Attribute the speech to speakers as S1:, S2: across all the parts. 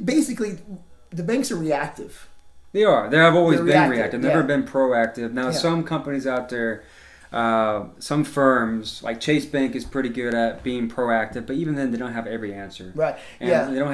S1: basically, the banks are reactive.
S2: They are. They have always been reactive. Never
S1: yeah.
S2: been proactive. Now, some companies out there, some firms, like Chase Bank is pretty good at being proactive, but even then they don't have every answer.
S1: Right.
S2: And they don't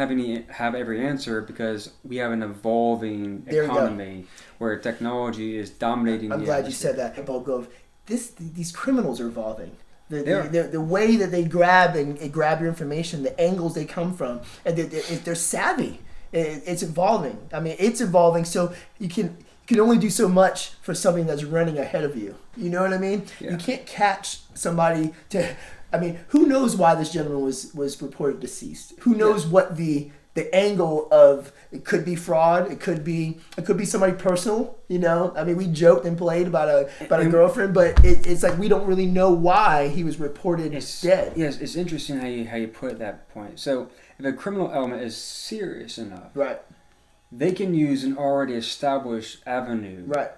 S2: have every answer because we have an evolving economy where technology is dominating
S1: I'm
S2: the
S1: glad
S2: atmosphere.
S1: you said that, Bulk of these criminals are evolving. The way that they grab your information, the angles they come from, and they're savvy. It's evolving. I mean, it's evolving. So you can only do so much for something that's running ahead of you. You know what I mean?
S2: Yeah.
S1: You can't catch somebody to. I mean, who knows why this gentleman was reported deceased? Who knows what the angle of it could be fraud. It could be somebody personal. You know, I mean, we joked and played about a girlfriend, but it's like we don't really know why he was reported dead.
S2: Yes, it's interesting how you put that point. So if a criminal element is serious enough,
S1: right,
S2: they can use an already established avenue,
S1: right,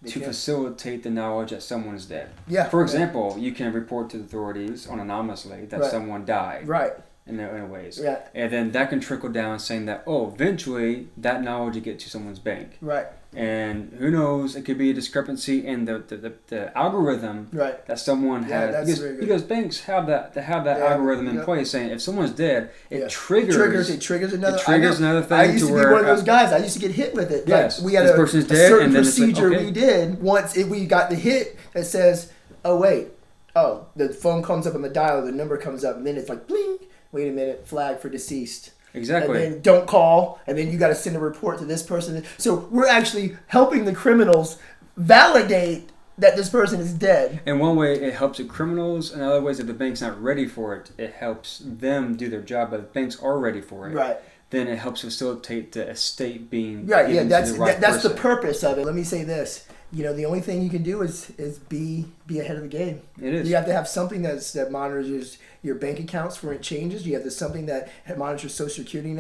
S2: to facilitate the knowledge that someone is dead.
S1: Yeah.
S2: For example, you can report to the authorities anonymously that someone died.
S1: Right.
S2: In ways.
S1: Yeah.
S2: And then that can trickle down saying that, eventually that knowledge will get to someone's bank.
S1: Right.
S2: And who knows, it could be a discrepancy in the algorithm that someone has. Because banks have that algorithm in place saying if someone's dead, it triggers another thing.
S1: I used to be one of those guys. I used to get hit with it.
S2: Yes.
S1: Like we had
S2: this person's dead,
S1: certain
S2: and then
S1: procedure
S2: it's like,
S1: we did once we got the hit that says, the phone comes up on the dial, the number comes up, and then it's like bling. Wait a minute, flag for deceased.
S2: Exactly.
S1: And then don't call, and then you got to send a report to this person. So we're actually helping the criminals validate that this person is dead.
S2: In one way, it helps the criminals. In other ways, if the bank's not ready for it, it helps them do their job. But if the banks are ready for it, then it helps facilitate the estate being given to the right
S1: that's the
S2: person.
S1: purpose of it. Let me say this. You know, the only thing you can do is be ahead of the game.
S2: It is.
S1: You have to have something that monitors your bank accounts when it changes. You have to something that monitors Social Security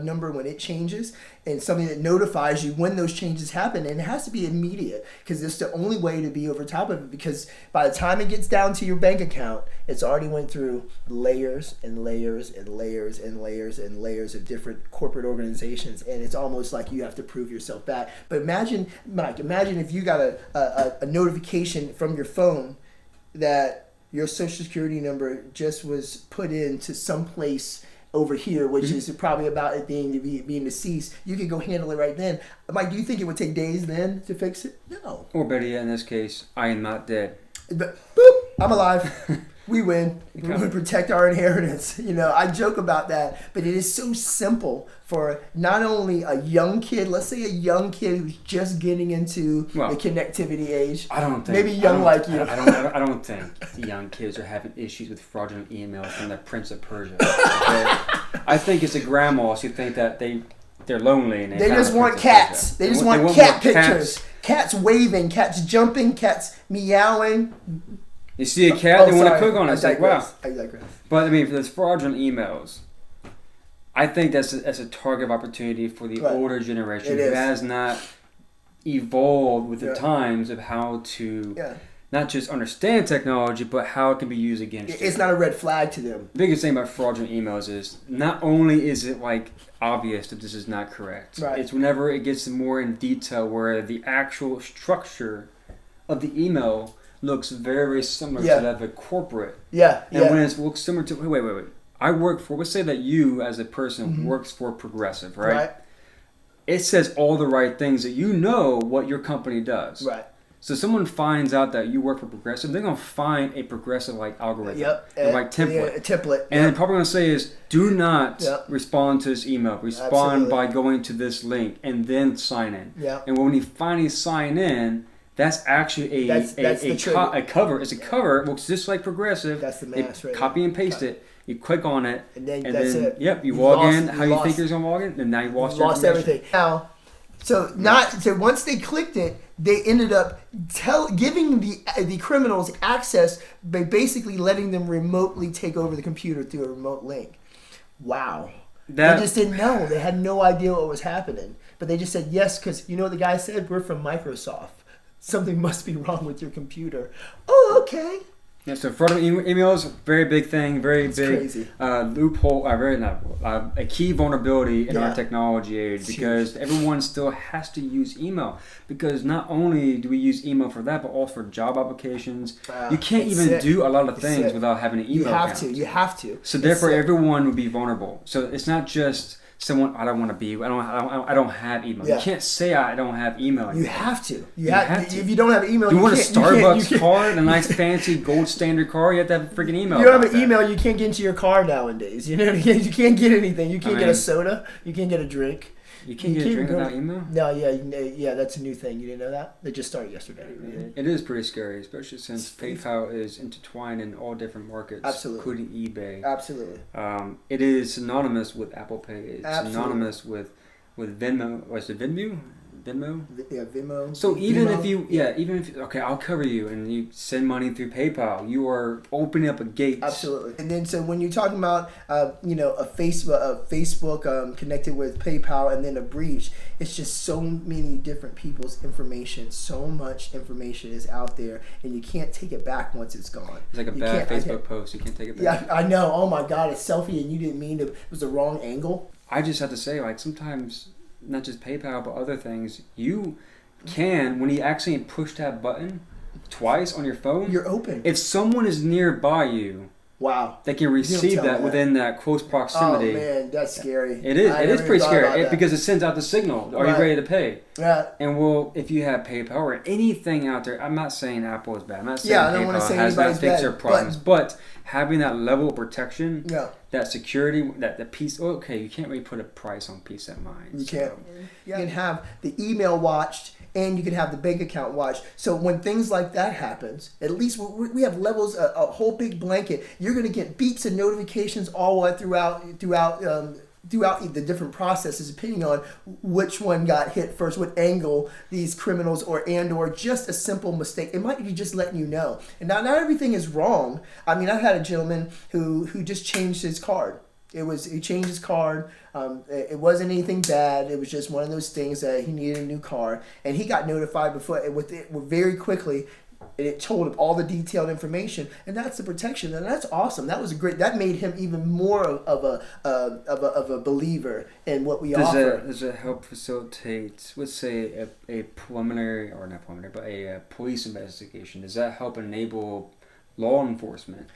S1: number when it changes, and something that notifies you when those changes happen. And it has to be immediate because it's the only way to be over top of it. Because by the time it gets down to your bank account, it's already went through layers and layers and layers and layers and layers of different corporate organizations, and it's almost like you have to prove yourself back. But imagine, Mike, if you got a notification from your phone that your Social Security number just was put into some place over here, which is probably about it being deceased. You could go handle it right then. Mike, do you think it would take days then to fix it? No.
S2: Or better yet, in this case, I am not dead.
S1: But, boop, I'm alive. We win. We protect our inheritance. You know, I joke about that, but it is so simple for not only a young kid, let's say a young kid who's just getting into the connectivity age.
S2: I don't think.
S1: Maybe young like you.
S2: I don't think the young kids are having issues with fraudulent emails from the Prince of Persia. Okay? I think it's the grandmas who think that they're lonely and
S1: they just want cats. They just want cat pictures. Cats waving, cats jumping, cats meowing.
S2: You see a cat, they want to click on it. It's like, wow.
S1: I digress.
S2: But I mean, for those fraudulent emails, I think that's a target of opportunity for the older generation who has not evolved with the times of how to not just understand technology, but how it can be used against you.
S1: It's not a red flag to them.
S2: The biggest thing about fraudulent emails is not only is it like obvious that this is not correct, it's whenever it gets more in detail where the actual structure of the email looks very similar to that of a corporate. When it looks similar to wait. Let's say that you as a person works for Progressive, right? It says all the right things that you know what your company does.
S1: Right.
S2: So someone finds out that you work for Progressive, they're gonna find a Progressive like algorithm, like template.
S1: A template.
S2: And they're probably gonna say is do not respond to this email. Respond by going to this link and then sign in. And when you finally sign in, that's actually a cover. It's a cover. It looks just like Progressive.
S1: That's the mask, right?
S2: Copy and paste it. You click on it,
S1: and then that's it.
S2: Yep, you log in. How you think you're gonna log in, and now you lost
S1: everything. Now, so once they clicked it, they ended up giving the criminals access by basically letting them remotely take over the computer through a remote link. Wow. They just didn't know. They had no idea what was happening, but they just said yes because you know what the guy said? We're from Microsoft. Something must be wrong with your computer. Oh, okay.
S2: Yeah, so fraudulent emails, very big thing, very
S1: it's
S2: big
S1: crazy.
S2: Loophole, a key vulnerability in our technology age, because everyone still has to use email. Because not only do we use email for that, but also for job applications. You can't even do a lot of things without having an email account.
S1: You have to.
S2: So therefore, everyone would be vulnerable. So it's not just someone, I don't want to be, I don't have email. You can't say I don't have email anymore.
S1: You have to. You have to. If you don't have email,
S2: you want a Starbucks card, a nice fancy gold standard car, you have to have a freaking email.
S1: You don't have an email, you can't get into your car nowadays. You know, you can't get anything. You can't get a soda. You can't get a drink.
S2: You can't get a drink without email?
S1: No, yeah, that's a new thing. You didn't know that? They just started yesterday.
S2: It is pretty scary, especially since PayPal is intertwined in all different markets, including eBay.
S1: Absolutely.
S2: It is synonymous with Apple Pay. It's synonymous with Venmo. Was it Venmo?
S1: Yeah, Venmo.
S2: So even if okay, I'll cover you, and you send money through PayPal, you are opening up a gate.
S1: Absolutely. And then so when you're talking about a Facebook connected with PayPal and then a breach, it's just so many different people's information. So much information is out there, and you can't take it back once it's gone.
S2: It's like a bad Facebook post. You can't take it back.
S1: Yeah, I know. Oh my God, a selfie, and you didn't mean to. It was the wrong angle.
S2: I just have to say, like, sometimes, not just PayPal, but other things, you can, when you actually push that button twice on your phone,
S1: you're open.
S2: If someone is nearby you,
S1: wow,
S2: they can receive that within that close proximity.
S1: Oh man, that's scary.
S2: It is. It is pretty scary because it sends out the signal. Are you ready to pay?
S1: Yeah.
S2: And if you have PayPal or anything out there, I'm not saying Apple is bad. I'm not saying
S1: I don't want to say
S2: has not fixed their
S1: bad,
S2: problems, but having that level of protection, that security, that the peace. Okay, you can't really put a price on peace of mind.
S1: You can't. You can have the email watched, and you can have the bank account watched. So when things like that happens, at least we have levels, a whole big blanket. You're going to get beeps and notifications all throughout the different processes, depending on which one got hit first, what angle these criminals or just a simple mistake. It might be just letting you know. And not everything is wrong. I mean, I've had a gentleman who just changed his card. He changed his card. It wasn't anything bad. It was just one of those things that he needed a new card, and he got notified very quickly. And it told him all the detailed information, and that's the protection, and that's awesome. That made him even more of a believer in what we offer.
S2: Does it help facilitate, let's say, a preliminary, or not preliminary, but a police investigation? Does that help enable law enforcement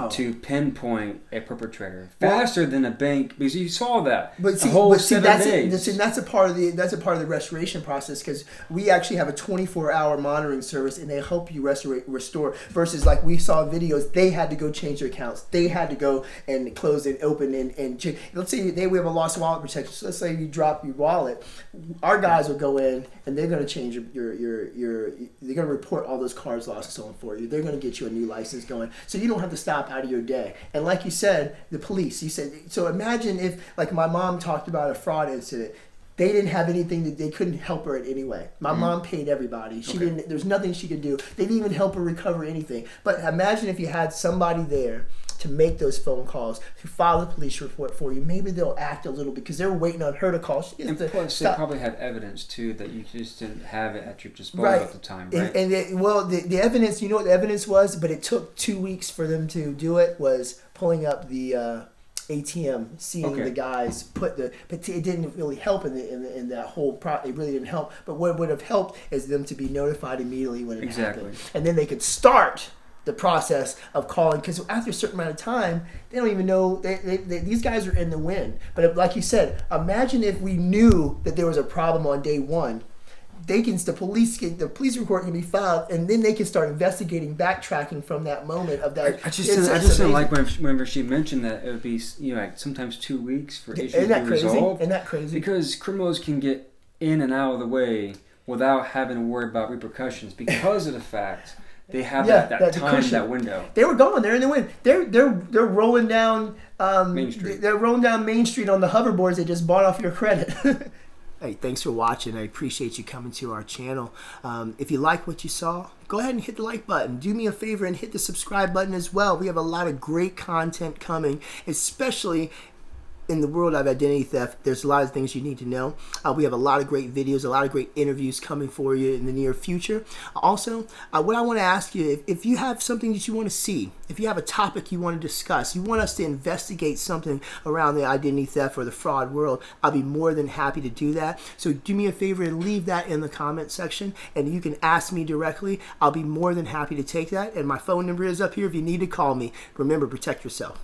S2: to pinpoint a perpetrator faster than a bank? Because you saw that. That's a part of the restoration process, because we actually have a 24-hour monitoring service, and they help you restore. Versus like we saw videos, they had to go change their accounts, they had to go and close and open and change. Let's say we have a lost wallet protection. So let's say you drop your wallet, our guys will go in and they're going to change your they're going to report all those cards lost and stolen for you. They're going to get you a new license going, so you don't have to stop out of your day. And like you said, the police, so imagine if, like my mom talked about a fraud incident, they didn't have anything, that they couldn't help her in any way. My mom paid everybody. There's nothing she could do. They didn't even help her recover anything. But imagine if you had somebody there to make those phone calls, to file the police report for you. Maybe they'll act a little, because they're waiting on her to call. And plus, they probably had evidence too that you just didn't have it at your disposal at the time, right?
S1: The evidence, you know what the evidence was, but it took 2 weeks for them to do it, was pulling up the ATM, seeing the guys but it didn't really help in that whole it really didn't help. But what would have helped is them to be notified immediately when it happened, and then they could start the process of calling, because after a certain amount of time, they don't even know these guys are in the wind. But like you said, imagine if we knew that there was a problem on day one. The police report can be filed, and then they can start investigating, backtracking from that moment of that.
S2: I just didn't like whenever she mentioned that it would be like sometimes 2 weeks for issues to be resolved.
S1: Isn't that crazy?
S2: Because criminals can get in and out of the way without having to worry about repercussions because of the fact they have that time, that window.
S1: They were gone. They're in the wind. They're rolling down
S2: Main Street.
S1: They're rolling down Main Street on the hoverboards they just bought off your credit. Hey, thanks for watching. I appreciate you coming to our channel. If you like what you saw, go ahead and hit the like button. Do me a favor and hit the subscribe button as well. We have a lot of great content coming, especially in the world of identity theft, there's a lot of things you need to know. We have a lot of great videos, a lot of great interviews coming for you in the near future. Also, what I want to ask you, if you have something that you want to see, if you have a topic you want to discuss, you want us to investigate something around the identity theft or the fraud world, I'll be more than happy to do that. So do me a favor and leave that in the comment section, and you can ask me directly. I'll be more than happy to take that, and my phone number is up here if you need to call me. Remember, protect yourself.